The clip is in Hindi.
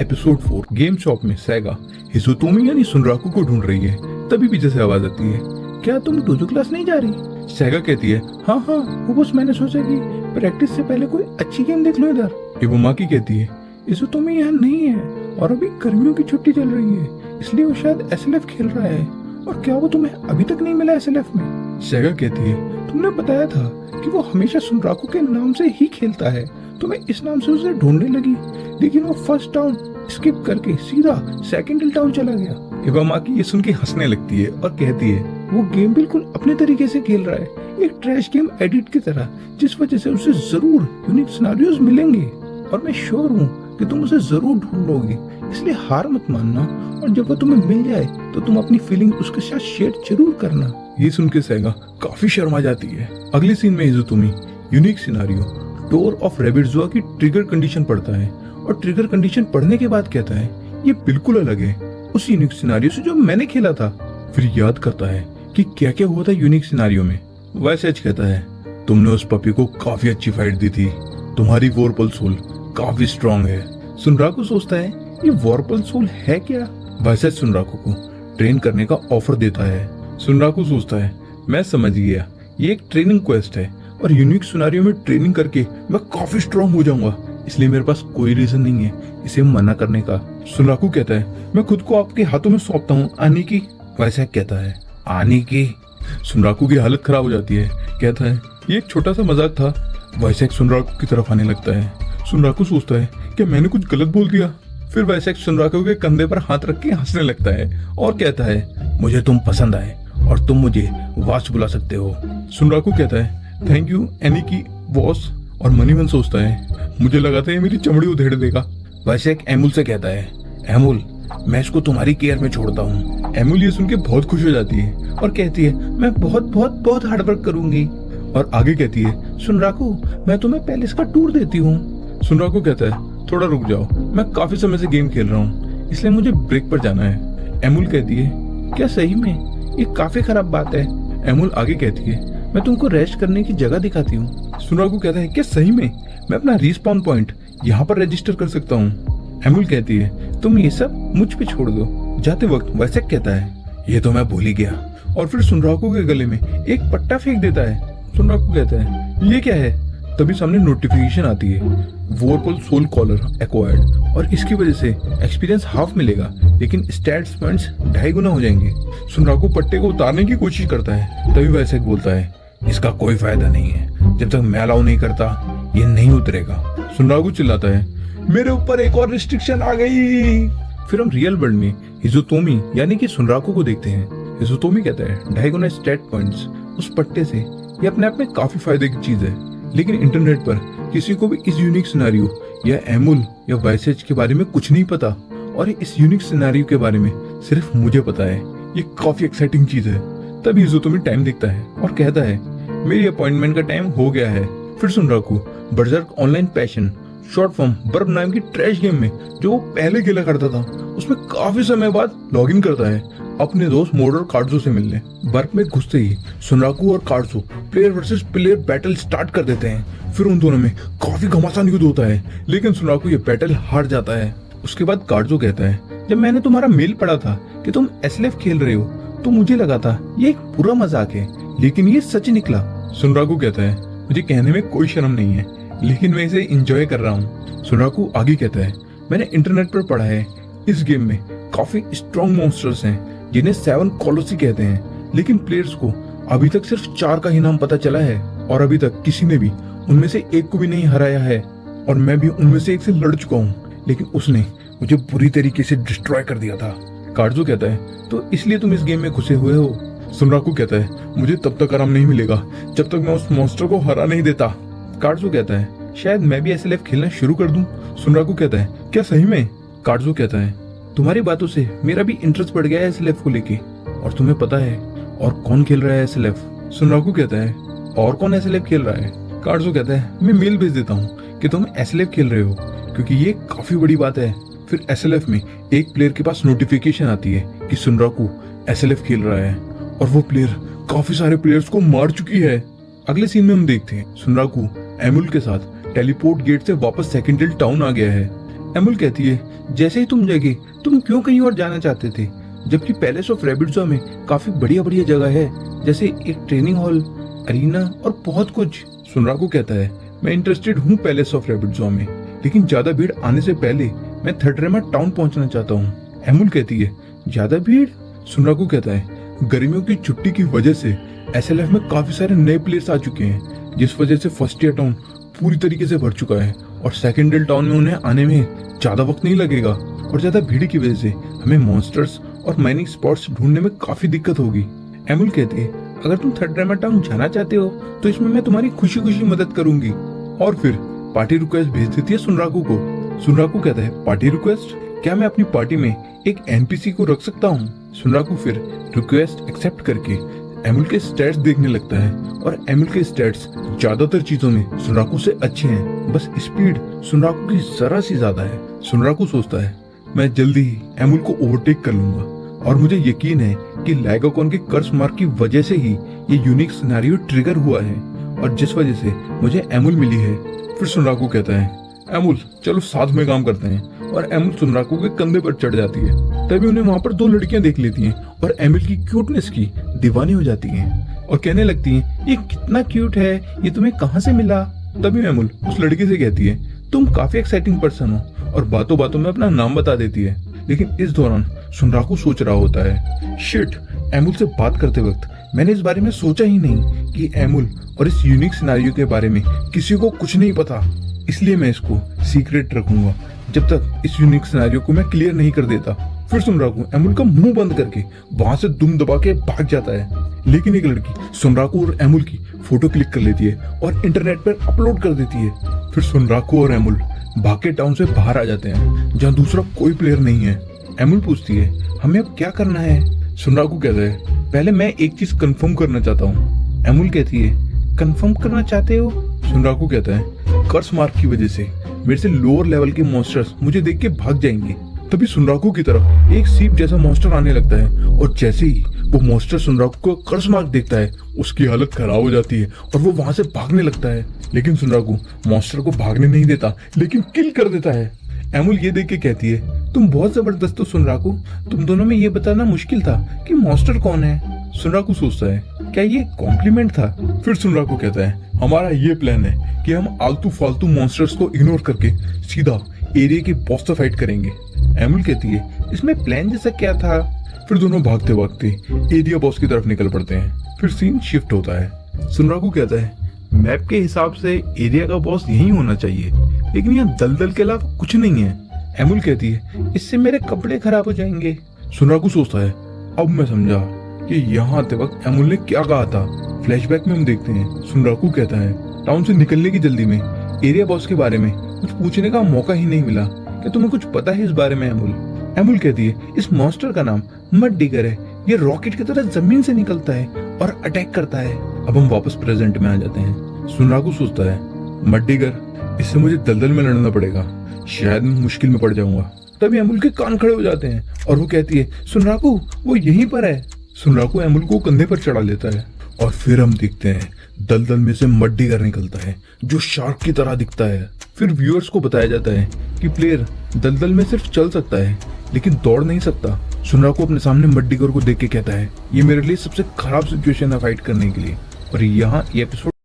एपिसोड 4 गेम शॉप में सैगा हिसुतोमी यानी सुनराकू को ढूंढ रही है। तभी पीछे से आवाज आती है, क्या तुम डोजो क्लास नहीं जा रही? सैगा कहती है, हाँ हाँ, वो बस मैंने सोचा कि प्रैक्टिस से पहले कोई अच्छी गेम देख लो इधर। इबुमाकी कहती है, हिसुतोमी यहाँ नहीं है और अभी गर्मियों की छुट्टी चल रही है, इसलिए वो शायद एसएलएफ खेल रहा है। और क्या वो तुम्हें अभी तक नहीं मिला एसएलएफ में? सैगा कहती है, तुमने बताया था कि वो हमेशा सुनराकू के नाम से ही खेलता है, तो मैं इस नाम से उसे ढूंढने लगी, लेकिन वो फर्स्ट टाउन स्किप करके सीधा सेकंड टाउन चला गया। इबामाकी ये सुन के हंसने लगती है और कहती है, वो गेम बिल्कुल अपने तरीके से खेल रहा है, एक ट्रैश गेम एडिट की तरह, जिस वजह से उसे जरूर यूनिक सिनेरियोज मिलेंगे और मैं श्योर हूँ कि तुम उसे जरूर ढूंढ लोगे, इसलिए हार मत मानना और जब वो तुम्हें मिल जाए तो तुम अपनी फीलिंग उसके साथ शेयर जरूर करना। ये सुन के सैगा काफी शर्मा जाती है। अगले सीन में हिसुतोमी यूनिक सिनेरियो डोर ऑफ रैबिटजुआ की ट्रिगर कंडीशन पढ़ता है और ट्रिगर कंडीशन पढ़ने के बाद कहता है, ये बिल्कुल अलग है उस यूनिक सिनेरियो से जो मैंने खेला था। फिर याद करता है कि क्या क्या हुआ था यूनिक सिनेरियो में। वैसेज कहता है, तुमने उस पपी को काफी अच्छी फाइट दी थी, तुम्हारी वॉरपल सोल काफी स्ट्रांग है। सुनराकू सोचता है, ये वॉरपल सोल है क्या? वैसेज सुनराकू को ट्रेन करने का ऑफर देता है। सुनराकू सोचता है, मैं समझ गया, ये एक ट्रेनिंग क्वेस्ट है और यूनिक सिनेरियो में ट्रेनिंग करके मैं काफी स्ट्रांग हो जाऊंगा, इसलिए मेरे पास कोई रीजन नहीं है इसे मना करने का। सुनराकू कहता है, मैं खुद को आपके हाथों में सौंपता हूँ आने की। वैसेज कहता है, आने की? सुनराकू की हालत खराब हो जाती है। कहता है, ये एक छोटा सा मजाक था। वैसेज सुनराकू की तरफ आने लगता है। सुनराकू सोचता है, क्या मैंने कुछ गलत बोल दिया? फिर वैसेज सुनराकू के कंधे पर हाथ रख के हंसने लगता है और कहता है, मुझे तुम पसंद आए और तुम मुझे वाच बुला सकते हो। सुनराकू कहता है, थैंक यू एनिकी बॉस। और मनीमन सोचता है, मुझे लगा था ये मेरी चमड़ी उधेड़ देगा। वैसेज एमुल से कहता है, एमुल मैं इसको तुम्हारी केयर में छोड़ता हूँ। एमुल ये सुन के बहुत खुश हो जाती है और कहती है, मैं बहुत बहुत बहुत हार्डवर्क करूंगी। और आगे कहती है, सुनराकू मैं तुम्हें पैलेस का टूर देती हूँ। सुनराकू कहता है, थोड़ा रुक जाओ, मैं काफी समय से गेम खेल रहा हूँ, इसलिए मुझे ब्रेक पर जाना है। एमुल कहती है, क्या सही में? ये काफी खराब बात है। एमुल आगे कहती है, मैं तुमको रेस्ट करने की जगह दिखाती हूँ। सुनराकू कहता है, क्या सही में? मैं अपना रिस्पॉन पॉइंट यहाँ पर रजिस्टर कर सकता हूँ। एमुल कहती है, तुम ये सब मुझ पे छोड़ दो। जाते वक्त वैसेज कहता है, ये तो मैं भूल ही गया, और फिर सुनराकू के गले में एक पट्टा फेंक देता है। सुनराकू कहता है, ये क्या है? तभी सामने नोटिफिकेशन आती है, वॉरपल सोल कॉलर एक्वायर्ड, और इसकी वजह से एक्सपीरियंस हाफ मिलेगा, लेकिन स्टैट्स पॉइंट्स 2.5 गुना हो जाएंगे। सुनराकू पट्टे को उतारने की कोशिश करता है। तभी वैसेज बोलता है, इसका कोई फायदा नहीं है, जब तक मैं अलाउ नहीं करता ये नहीं उतरेगा। सुनराकू चिल्लाता है, मेरे ऊपर एक और रिस्ट्रिक्शन आ गई। फिर हम रियल वर्ल्ड में हिसुतोमी यानी कि सुनराकू को देखते हैं। हिसुतोमी कहता है, 2.5 गुना स्टैट पॉइंट्स उस पट्टे से, ये अपने आप में काफी फायदे की चीज है, लेकिन इंटरनेट पर किसी को भी इस यूनिक सिनेरियो या एमुल या वैसेज के बारे में कुछ नहीं पता, और इस यूनिक सिनेरियो के बारे में सिर्फ मुझे पता है। ये काफी एक्साइटिंग चीज है। तभी हिसुतोमी टाइम देखता है और कहता है, मेरी अपॉइंटमेंट का टाइम हो गया है। फिर सुनराकू berserk online passion short form बर्फ नाम की ट्रैश गेम में जो वो पहले खेला करता था, उसमें काफी समय बाद लॉग इन करता है अपने दोस्त मोड और कार्डो से मिलने। बर्फ में घुसते ही सुनराकू और कार्डो player versus player battle start कर देते हैं। फिर उन दोनों में काफी घमासान युद्ध होता है, लेकिन सुनराकू ये बैटल हार जाता है। उसके बाद कार्डो कहता है, जब मैंने तुम्हारा मेल पढ़ा था कि तुम एसएलएफ खेल रहे हो, तो मुझे लगा था ये एक बुरा मजाक है, लेकिन ये सच निकला। सुनराकू कहता है, मुझे कहने में कोई शर्म नहीं है, लेकिन मैं इसे एंजॉय कर रहा हूँ। सुनराकू आगे कहता है, मैंने इंटरनेट पर पढ़ा है इस गेम में काफी स्ट्रॉन्ग मॉन्स्टर्स हैं जिन्हें 7 कॉलोसी कहते हैं, लेकिन प्लेयर्स को अभी तक सिर्फ 4 का ही नाम पता चला है और अभी तक किसी ने भी उनमें से एक को भी नहीं हराया है, और मैं भी उनमें से एक से लड़ चुका हूँ, लेकिन उसने मुझे बुरी तरीके से डिस्ट्रॉय कर दिया था। कार्डो कहता है, तो इसलिए तुम इस गेम में घुसे हुए हो? सुनराकू कहता है, मुझे तब तक आराम नहीं मिलेगा जब तक मैं उस मॉन्स्टर को हरा नहीं देता। कार्डो कहता है, शायद मैं भी एसएलएफ खेलना शुरू कर दूं। सुनराकू कहता है, क्या सही में? कार्डो कहता है, तुम्हारी बातों से मेरा भी इंटरेस्ट बढ़ गया है एसएलएफ को लेके, और तुम्हें पता है और कौन खेल रहा है एसएलएफ? सुनराकू कहता है, और कौन एसएलएफ खेल रहा है? कार्डो कहता है, मैं मेल भेज देता हूँ कि तुम एसएलएफ खेल रहे हो, क्योंकि ये काफी बड़ी बात है। फिर एसएलएफ में एक प्लेयर के पास नोटिफिकेशन आती है कि सुनराकू एसएलएफ खेल रहा है, और वो प्लेयर काफी सारे प्लेयर्स को मार चुकी है। अगले सीन में हम देखते हैं सुनराकू एमुल के साथ टेलीपोर्ट गेट से वापस सेकेंडल टाउन आ गया है। एमुल कहती है, जैसे ही तुम जगे तुम क्यों कहीं और जाना चाहते थे, जबकि पैलेस ऑफ रैबिट्सो में काफी बढ़िया बढ़िया जगह है, जैसे एक ट्रेनिंग हॉल, अरीना और बहुत कुछ। सुनराकू कहता है, मैं इंटरेस्टेड हूँ पैलेस ऑफ रैबिट्सो में, लेकिन ज्यादा भीड़ आने से पहले मैं थर्डरेमा टाउन पहुंचना चाहता हूँ। एमुल कहती है, ज्यादा भीड़? सुनराकू कहता है, गर्मियों की छुट्टी की वजह से एसएलएफ में काफी सारे नए प्लेयर्स आ चुके हैं, जिस वजह से फर्स्ट ईयर टाउन पूरी तरीके से भर चुका है और सेकेंड ईयर टाउन में उन्हें आने में ज्यादा वक्त नहीं लगेगा, और ज्यादा भीड़ की वजह से हमें मॉन्स्टर्स और माइनिंग स्पॉट्स ढूंढने में काफी दिक्कत होगी। एमुल कहती है, अगर तुम थर्डरेमा टाउन जाना चाहते हो तो इसमें मैं तुम्हारी खुशी खुशी मदद करूंगी। और फिर पार्टी रिक्वेस्ट भेज देती है सुनराकू को। सुनराकू कहता है, पार्टी रिक्वेस्ट? क्या मैं अपनी पार्टी में एक एनपीसी को रख सकता हूँ? सुनराकू फिर रिक्वेस्ट एक्सेप्ट करके एमुल के स्टैट्स देखने लगता है, और एमुल के स्टैट्स ज्यादातर चीजों में सुनराकू से अच्छे हैं, बस स्पीड सुनराकू की जरा सी ज्यादा है। सुनराकू सोचता है, मैं जल्दी ही एमुल को ओवरटेक कर लूंगा, और मुझे यकीन है कि लाइगाकॉन के कर्स मार्क की वजह से ही ये यूनिक सिनेरियो ट्रिगर हुआ है, और जिस वजह से मुझे एमुल मिली है। फिर सुनराकू कहता है, एमुल चलो साथ में काम करते हैं, और एमुल सुनराकू के कंधे पर चढ़ जाती है। तभी उन्हें वहाँ पर दो लड़कियां देख लेती हैं और एमुल की क्यूटनेस की दीवानी हो जाती हैं और कहने लगती हैं, ये कितना क्यूट है, ये तुम्हें कहाँ से मिला? तभी एमुल उस लड़की से कहती है, तुम काफी एक्साइटिंग पर्सन हो, और बातों बातों में अपना नाम बता देती है। लेकिन इस दौरान सुनराकू सोच रहा होता है, शिट, एमुल से बात करते वक्त मैंने इस बारे में सोचा ही नहीं कि एमुल और इस यूनिक सिनेरियो के बारे में किसी को कुछ नहीं पता, इसलिए मैं इसको सीक्रेट रखूंगा जब तक इस यूनिक सिनेरियो को मैं क्लियर नहीं कर देता। फिर सुनराकू एमुल का मुंह बंद करके वहां से दुम दबा के भाग जाता है, लेकिन एक लड़की सुनराकू और एमुल की फोटो क्लिक कर लेती है और इंटरनेट पर अपलोड कर देती है। फिर सुनराकू और एमुल भाग के टाउन से बाहर आ जाते हैं, जहाँ दूसरा कोई प्लेयर नहीं है। एमुल पूछती है, हमें अब क्या करना है? सुनराकू कहता है, पहले मैं एक चीज कंफर्म करना चाहता हूँ। एमुल कहती है, कंफर्म करना चाहते हो? सुनराकू कहता है, कर्स मार्क की वजह से मेरे से लोअर लेवल के मॉन्स्टर्स मुझे देख के भाग जाएंगे। तभी सुनराकू की तरफ एक सीप जैसा मॉन्स्टर आने लगता है, और जैसे ही वो मॉन्स्टर सुनराकू को कर्स मार्क देखता है, उसकी हालत खराब हो जाती है और वो वहां से भागने लगता है। लेकिन सुनराकू मॉन्स्टर को भागने नहीं देता, लेकिन किल कर देता है। एमुल ये देख के कहती है, तुम बहुत जबरदस्त हो सुनराकू, तुम दोनों में ये बताना मुश्किल था कि मॉन्स्टर कौन है। सुनराकू सोचता है, क्या ये कॉम्प्लीमेंट था? फिर सुनराकू कहता है, हमारा ये प्लान है कि हम आलतू फालतू मॉन्स्टर्स को इग्नोर करके सीधा एरिया के बॉस से फाइट करेंगे। एमुल कहती है, इसमें प्लान जैसा क्या था? फिर दोनों भागते भागते एरिया बॉस की तरफ निकल पड़ते हैं। फिर सीन शिफ्ट होता है। सुनराकू कहता है, मैप के हिसाब से एरिया का बॉस यही होना चाहिए, लेकिन यहाँ दलदल के अलावा कुछ नहीं है। एमुल कहती है, इससे मेरे कपड़े खराब हो जाएंगे। सुनराकू सोचता है, अब मैं समझा कि यहाँ आते वक्त एमुल ने क्या कहा था। फ्लैशबैक में हम देखते हैं, सुनराकू कहता है, टाउन से निकलने की जल्दी में एरिया बॉस के बारे में कुछ पूछने का मौका ही नहीं मिला। क्या तुम्हें कुछ पता है इस बारे में एमुल? एमुल कहती है, इस मॉन्स्टर का नाम मड डिगर है, ये रॉकेट की तरह जमीन से निकलता है और अटैक करता है। अब हम वापस प्रेजेंट में आ जाते हैं। सुनराकू सोचता है, मड डिगर, इससे मुझे दलदल में लड़ना पड़ेगा, शायद मैं मुश्किल में पड़ जाऊंगा। तभी एमुल के कान खड़े हो जाते हैं और वो कहती है, सुनराकू वो यहीं पर है। सुनराकू एमुल को कंधे पर चढ़ा लेता है, और फिर हम देखते हैं दलदल में से मड डिगर निकलता है जो शार्क की तरह दिखता है। फिर व्यूअर्स को बताया जाता है कि प्लेयर दलदल में सिर्फ चल सकता है लेकिन दौड़ नहीं सकता। सुनराकू अपने सामने मड डिगर को देख के कहता है, ये मेरे लिए सबसे खराब सिचुएशन है फाइट करने के लिए। और यहाँ ये एपिसोड